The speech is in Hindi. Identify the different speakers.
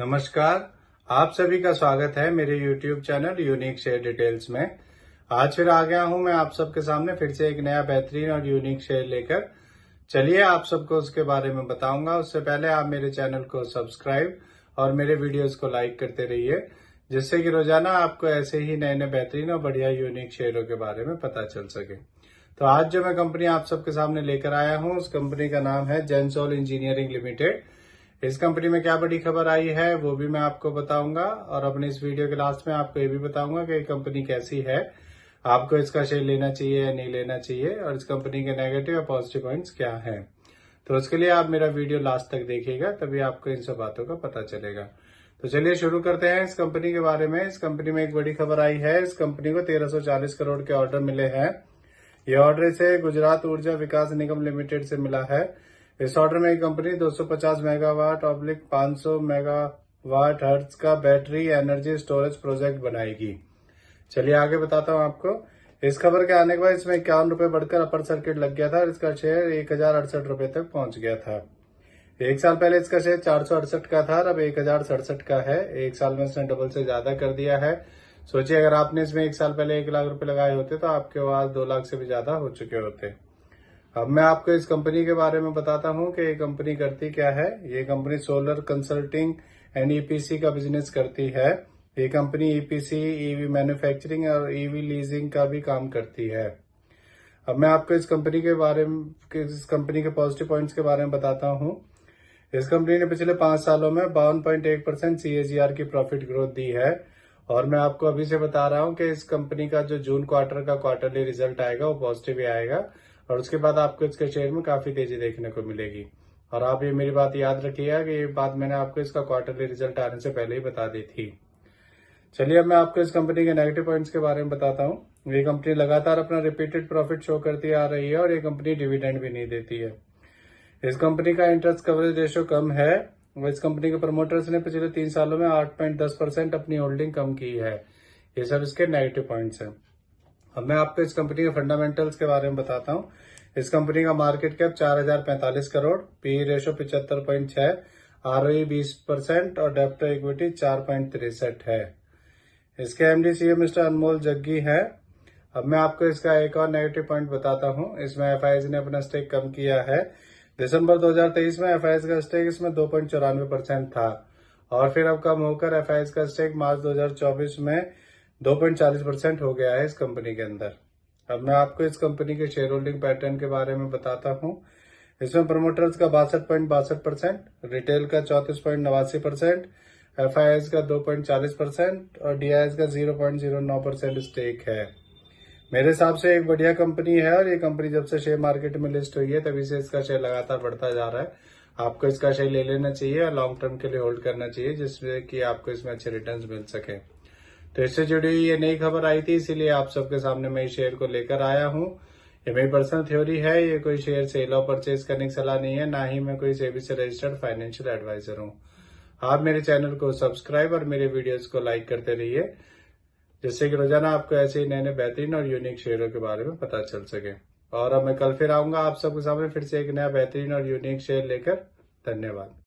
Speaker 1: नमस्कार। आप सभी का स्वागत है मेरे YouTube channel unique share details में। आज फिर आ गया हूं मैं आप सबके सामने फिर से एक नया बेहतरीन और यूनिक शेयर लेकर। चलिए आप सबको उसके बारे में बताऊंगा। उससे पहले आप मेरे चैनल को सब्सक्राइब और मेरे वीडियोस को लाइक करते रहिए, जिससे कि रोजाना आपको ऐसे ही नए नए बेहतरीन और बढ़िया यूनिक शेयरों के बारे में पता चल सके। तो आज जो मैं कंपनी आप सबके सामने लेकर आया हूँ, उस कंपनी का नाम है जेंसोल इंजीनियरिंग लिमिटेड। इस कंपनी में क्या बड़ी खबर आई है वो भी मैं आपको बताऊंगा, और अपने इस वीडियो के लास्ट में आपको ये भी बताऊंगा कि ये कंपनी कैसी है, आपको इसका शेयर लेना चाहिए या नहीं लेना चाहिए, और इस कंपनी के नेगेटिव या पॉजिटिव पॉइंट्स क्या हैं। तो उसके लिए आप मेरा वीडियो लास्ट तक देखिएगा, तभी आपको इन सब बातों का पता चलेगा। तो चलिए शुरू करते हैं इस कंपनी के बारे में। इस कंपनी में एक बड़ी खबर आई है। इस कंपनी को 1340 करोड़ के ऑर्डर मिले हैं। ये ऑर्डर इसे गुजरात ऊर्जा विकास निगम लिमिटेड से मिला है। इस ऑर्डर में company 250 megawatt oblique 500 megawatt hertz का बैटरी एनर्जी स्टोरेज प्रोजेक्ट बनाएगी। चलिए आगे बताता हूँ आपको। इस खबर के आने के बाद इसमें 51 रुपए बढ़कर अपर सर्किट लग गया था और इसका शेयर 1068 रुपए तक पहुंच गया था। एक साल पहले इसका शेयर 468 का था और अब 1067 का है। एक साल में इसने डबल से ज्यादा कर दिया है। सोचिए, अगर आपने इसमें एक साल पहले 1 लाख रुपए लगाए होते तो आपके पास 2 लाख से भी ज्यादा हो चुके होते। अब मैं आपको इस कंपनी के बारे में बताता हूं कि ये कंपनी करती क्या है। ये company solar consulting and EPC का बिजनेस करती है। ये कंपनी ईपीसी, ईवी मैन्युफैक्चरिंग और ईवी लीजिंग का भी काम करती है। अब मैं आपको इस कंपनी के बारे में, इस कंपनी के पॉजिटिव पॉइंट्स के बारे में बताता हूं। इस कंपनी ने पिछले 5 सालों में 52.1% CAGR की प्रॉफिट ग्रोथ दी है। और मैं आपको अभी से बता रहा हूं कि इस कंपनी का जो जून क्वार्टर का क्वार्टरली रिजल्ट आएगा वो पॉजिटिव ही आएगा, और उसके बाद आपको इसके शेयर में काफी तेजी देखने को मिलेगी। और आप ये मेरी बात याद रखिएगा कि ये बात मैंने आपको इसका क्वार्टरली रिजल्ट आने से पहले ही बता दी थी। चलिए अब मैं आपको इस कंपनी के नेगेटिव पॉइंट्स के बारे में बताता हूँ। ये कंपनी लगातार अपना रिपीटेड प्रॉफिट शो करती आ रही है और ये कंपनी डिविडेंड भी नहीं देती है। इस कंपनी का इंटरेस्ट कवरेज रेशियो कम है। इस कंपनी के प्रमोटर्स ने पिछले 3 सालों में 8.10% अपनी होल्डिंग कम की है। ये सब इसके नेगेटिव पॉइंट्स हैं। अब मैं आपको इस कंपनी के फंडामेंटल्स के बारे में बताता हूँ। इस कंपनी का market cap 4045 crore, P ratio 75.6, ROE 20% और डेब्ट टू इक्विटी 4.63 है। इसके एमडी सीईओ मिस्टर अनमोल जग्गी है। अब मैं आपको इसका एक और नेगेटिव पॉइंट बताता हूँ। इसमें एफआईआई ने अपना स्टेक कम किया है। दिसंबर 2023 में एफआईआई का स्टेक इसमें 2.94% था, और फिर अब कम होकर एफआईआई का स्टेक मार्च 2024 में 2.40% हो गया है इस कंपनी के अंदर। अब मैं आपको इस कंपनी के शेयर होल्डिंग पैटर्न के बारे में बताता हूँ। इसमें प्रमोटर्स का 62.62%, रिटेल का 34.89%, एफआईआई का 2.40% और डीआईएस का 0.09% स्टेक है। मेरे हिसाब से एक बढ़िया कंपनी है, और ये कंपनी जब से शेयर मार्केट में लिस्ट हुई है तभी से इसका शेयर लगातार बढ़ता जा रहा है। आपको इसका शेयर ले लेना चाहिए और लॉन्ग टर्म के लिए होल्ड करना चाहिए, जिससे कि आपको इसमें अच्छे रिटर्न्स मिल सके। तो इससे जुड़ी हुई ये नई खबर आई थी, इसीलिए आप सबके सामने मैं इस शेयर को लेकर आया हूँ। ये मेरी पर्सनल थ्योरी है, ये कोई शेयर सेल और परचेज करने की सलाह नहीं है, ना ही मैं कोई सेबी से रजिस्टर्ड फाइनेंशियल एडवाइजर हूँ। आप मेरे चैनल को सब्सक्राइब और मेरे वीडियोस को लाइक करते रहिए, जिससे कि रोजाना आपको ऐसे ही नए नए बेहतरीन और यूनिक शेयरों के बारे में पता चल सके। और अब मैं कल फिर आऊंगा आप सबके सामने फिर से एक नया बेहतरीन और यूनिक शेयर लेकर। धन्यवाद।